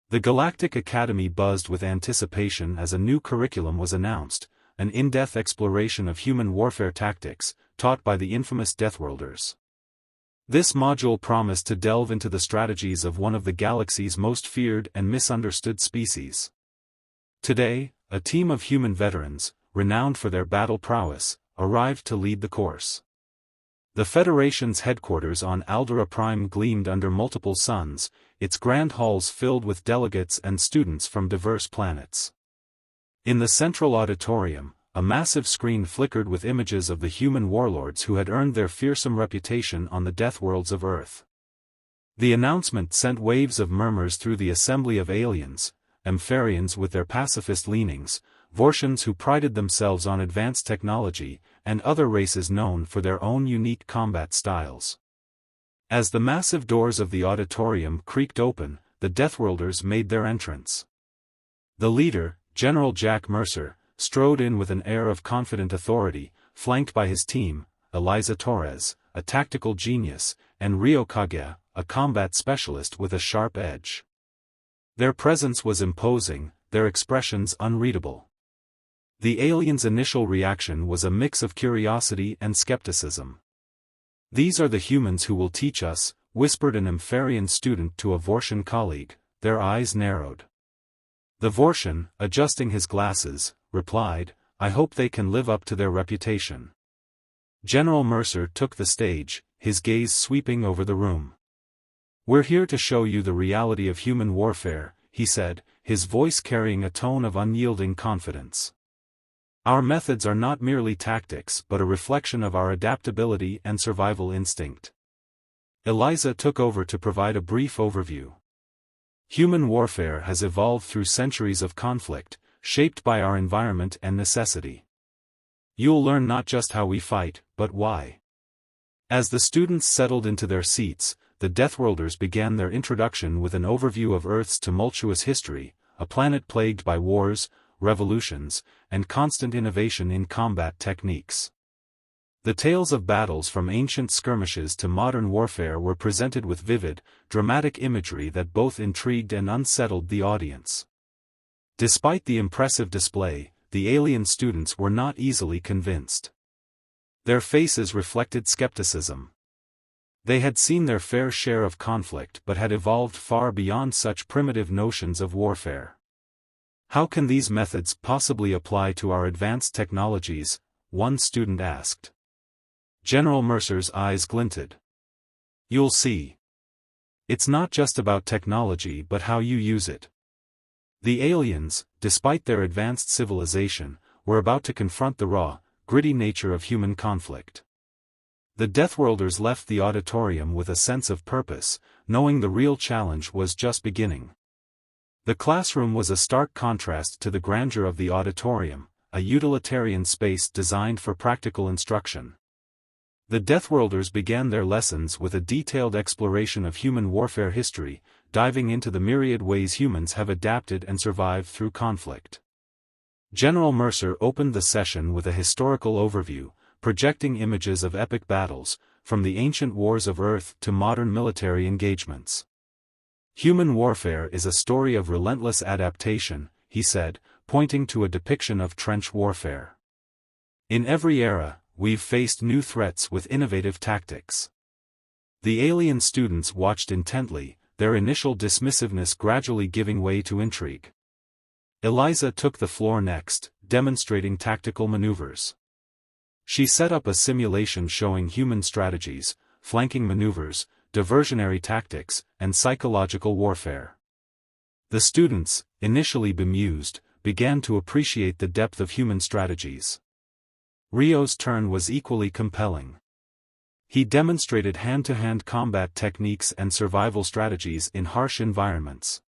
The Galactic Academy buzzed with anticipation as a new curriculum was announced, an in-depth exploration of human warfare tactics, taught by the infamous Deathworlders. This module promised to delve into the strategies of one of the galaxy's most feared and misunderstood species. Today, a team of human veterans, renowned for their battle prowess, arrived to lead the course. The Federation's headquarters on Aldera Prime gleamed under multiple suns, its grand halls filled with delegates and students from diverse planets. In the central auditorium, a massive screen flickered with images of the human warlords who had earned their fearsome reputation on the Deathworlds of Earth. The announcement sent waves of murmurs through the assembly of aliens, Empharians with their pacifist leanings, Vortians who prided themselves on advanced technology, and other races known for their own unique combat styles. As the massive doors of the auditorium creaked open, the Deathworlders made their entrance. The leader, General Jack Mercer, strode in with an air of confident authority, flanked by his team, Eliza Torres, a tactical genius, and Rio Kage, a combat specialist with a sharp edge. Their presence was imposing, their expressions unreadable. The aliens' initial reaction was a mix of curiosity and skepticism. "These are the humans who will teach us," whispered an Empharian student to a Vortian colleague, their eyes narrowed. The Vortian, adjusting his glasses, replied, "I hope they can live up to their reputation." General Mercer took the stage, his gaze sweeping over the room. "We're here to show you the reality of human warfare," he said, his voice carrying a tone of unyielding confidence. "Our methods are not merely tactics but a reflection of our adaptability and survival instinct." Eliza took over to provide a brief overview. "Human warfare has evolved through centuries of conflict, shaped by our environment and necessity. You'll learn not just how we fight, but why." As the students settled into their seats, the Deathworlders began their introduction with an overview of Earth's tumultuous history, a planet plagued by wars, revolutions, and constant innovation in combat techniques. The tales of battles from ancient skirmishes to modern warfare were presented with vivid, dramatic imagery that both intrigued and unsettled the audience. Despite the impressive display, the alien students were not easily convinced. Their faces reflected skepticism. They had seen their fair share of conflict but had evolved far beyond such primitive notions of warfare. "How can these methods possibly apply to our advanced technologies?" one student asked. General Mercer's eyes glinted. "You'll see. It's not just about technology but how you use it." The aliens, despite their advanced civilization, were about to confront the raw, gritty nature of human conflict. The Deathworlders left the auditorium with a sense of purpose, knowing the real challenge was just beginning. The classroom was a stark contrast to the grandeur of the auditorium, a utilitarian space designed for practical instruction. The Deathworlders began their lessons with a detailed exploration of human warfare history, diving into the myriad ways humans have adapted and survived through conflict. General Mercer opened the session with a historical overview, projecting images of epic battles, from the ancient wars of Earth to modern military engagements. "Human warfare is a story of relentless adaptation," he said, pointing to a depiction of trench warfare. "In every era, we've faced new threats with innovative tactics." The alien students watched intently, their initial dismissiveness gradually giving way to intrigue. Eliza took the floor next, demonstrating tactical maneuvers. She set up a simulation showing human strategies, flanking maneuvers, diversionary tactics, and psychological warfare. The students, initially bemused, began to appreciate the depth of human strategies. Rio's turn was equally compelling. He demonstrated hand-to-hand combat techniques and survival strategies in harsh environments.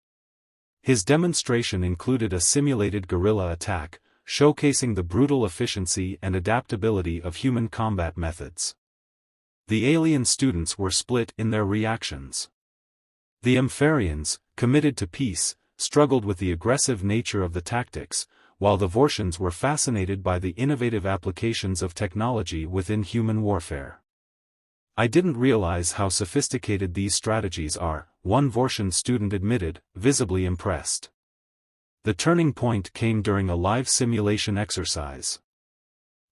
His demonstration included a simulated guerrilla attack, showcasing the brutal efficiency and adaptability of human combat methods. The alien students were split in their reactions. The Empharians, committed to peace, struggled with the aggressive nature of the tactics, while the Vortians were fascinated by the innovative applications of technology within human warfare. "I didn't realize how sophisticated these strategies are," one Vortian student admitted, visibly impressed. The turning point came during a live simulation exercise.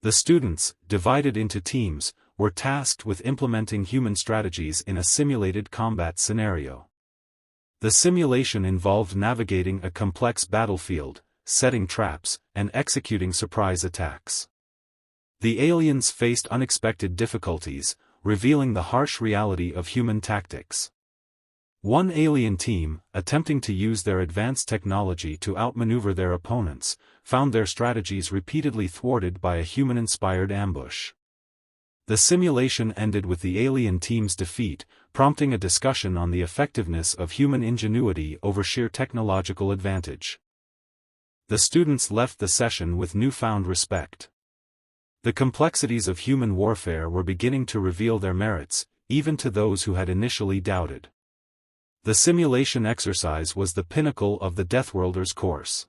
The students, divided into teams, were tasked with implementing human strategies in a simulated combat scenario. The simulation involved navigating a complex battlefield, setting traps, and executing surprise attacks. The aliens faced unexpected difficulties, revealing the harsh reality of human tactics. One alien team, attempting to use their advanced technology to outmaneuver their opponents, found their strategies repeatedly thwarted by a human-inspired ambush. The simulation ended with the alien team's defeat, prompting a discussion on the effectiveness of human ingenuity over sheer technological advantage. The students left the session with newfound respect. The complexities of human warfare were beginning to reveal their merits, even to those who had initially doubted. The simulation exercise was the pinnacle of the Deathworlders course.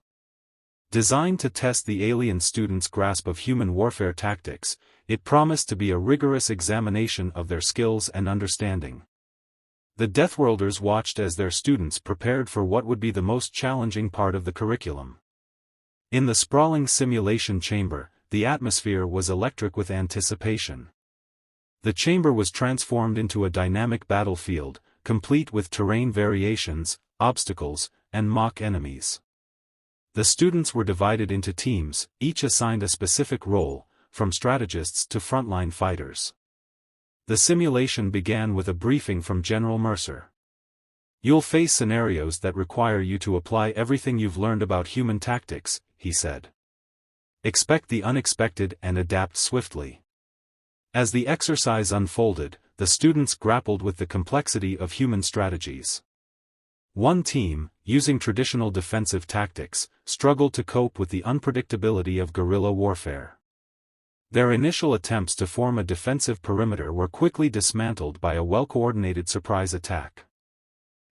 Designed to test the alien students' grasp of human warfare tactics, it promised to be a rigorous examination of their skills and understanding. The Deathworlders watched as their students prepared for what would be the most challenging part of the curriculum. In the sprawling simulation chamber, the atmosphere was electric with anticipation. The chamber was transformed into a dynamic battlefield, complete with terrain variations, obstacles, and mock enemies. The students were divided into teams, each assigned a specific role, from strategists to frontline fighters. The simulation began with a briefing from General Mercer. "You'll face scenarios that require you to apply everything you've learned about human tactics," he said. "Expect the unexpected and adapt swiftly." As the exercise unfolded, the students grappled with the complexity of human strategies. One team, using traditional defensive tactics, struggled to cope with the unpredictability of guerrilla warfare. Their initial attempts to form a defensive perimeter were quickly dismantled by a well-coordinated surprise attack.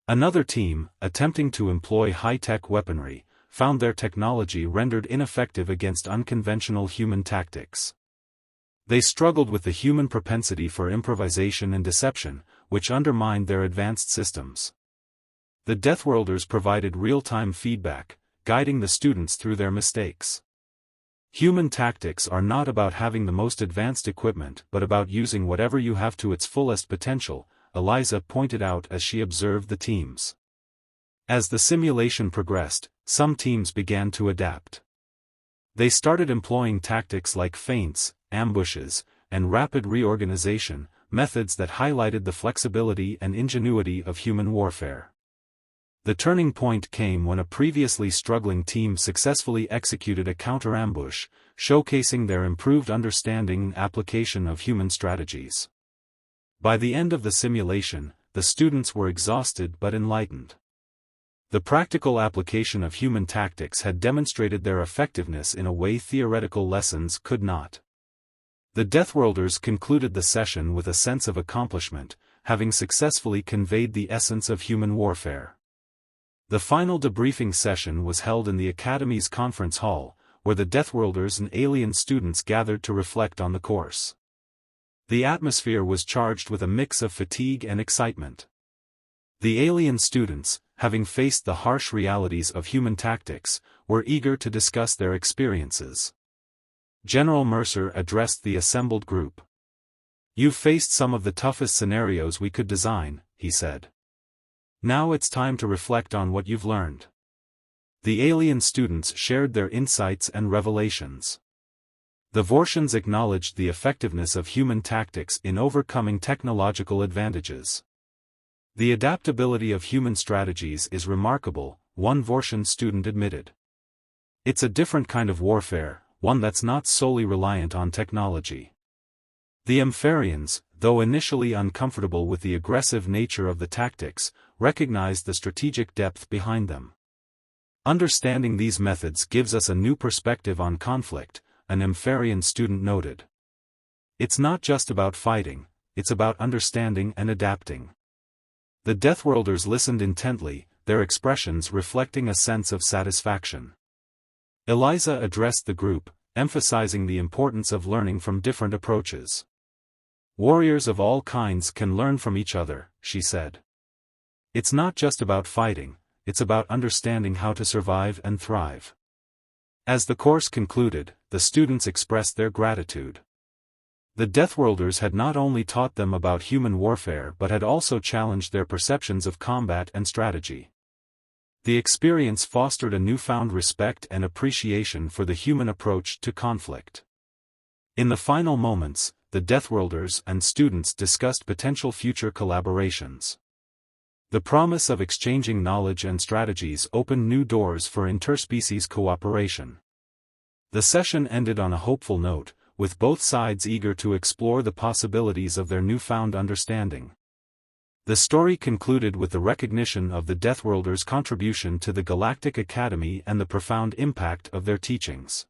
Another team, attempting to employ high-tech weaponry, found their technology rendered ineffective against unconventional human tactics. They struggled with the human propensity for improvisation and deception, which undermined their advanced systems. The Deathworlders provided real-time feedback, guiding the students through their mistakes. Human tactics are not about having the most advanced equipment but about using whatever you have to its fullest potential, Eliza pointed out as she observed the teams. As the simulation progressed, some teams began to adapt. They started employing tactics like feints, ambushes, and rapid reorganization, methods that highlighted the flexibility and ingenuity of human warfare. The turning point came when a previously struggling team successfully executed a counter-ambush, showcasing their improved understanding and application of human strategies. By the end of the simulation, the students were exhausted but enlightened. The practical application of human tactics had demonstrated their effectiveness in a way theoretical lessons could not. The Deathworlders concluded the session with a sense of accomplishment, having successfully conveyed the essence of human warfare. The final debriefing session was held in the Academy's conference hall, where the Deathworlders and alien students gathered to reflect on the course. The atmosphere was charged with a mix of fatigue and excitement. The alien students, having faced the harsh realities of human tactics, were eager to discuss their experiences. General Mercer addressed the assembled group. "You've faced some of the toughest scenarios we could design," he said. "Now it's time to reflect on what you've learned." The alien students shared their insights and revelations. The Vortians acknowledged the effectiveness of human tactics in overcoming technological advantages. "The adaptability of human strategies is remarkable," one Vortian student admitted. "It's a different kind of warfare, one that's not solely reliant on technology." The Empharians, though initially uncomfortable with the aggressive nature of the tactics, recognized the strategic depth behind them. "Understanding these methods gives us a new perspective on conflict," an Empharian student noted. "It's not just about fighting, it's about understanding and adapting." The Deathworlders listened intently, their expressions reflecting a sense of satisfaction. Eliza addressed the group, emphasizing the importance of learning from different approaches. "Warriors of all kinds can learn from each other," she said. It's not just about fighting, it's about understanding how to survive and thrive. As the course concluded, the students expressed their gratitude. The Deathworlders had not only taught them about human warfare but had also challenged their perceptions of combat and strategy. The experience fostered a newfound respect and appreciation for the human approach to conflict. In the final moments, the Deathworlders and students discussed potential future collaborations. The promise of exchanging knowledge and strategies opened new doors for interspecies cooperation. The session ended on a hopeful note, with both sides eager to explore the possibilities of their newfound understanding. The story concluded with the recognition of the Deathworlders' contribution to the Galactic Academy and the profound impact of their teachings.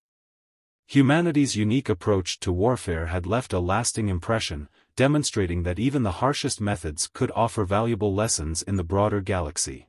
Humanity's unique approach to warfare had left a lasting impression, demonstrating that even the harshest methods could offer valuable lessons in the broader galaxy.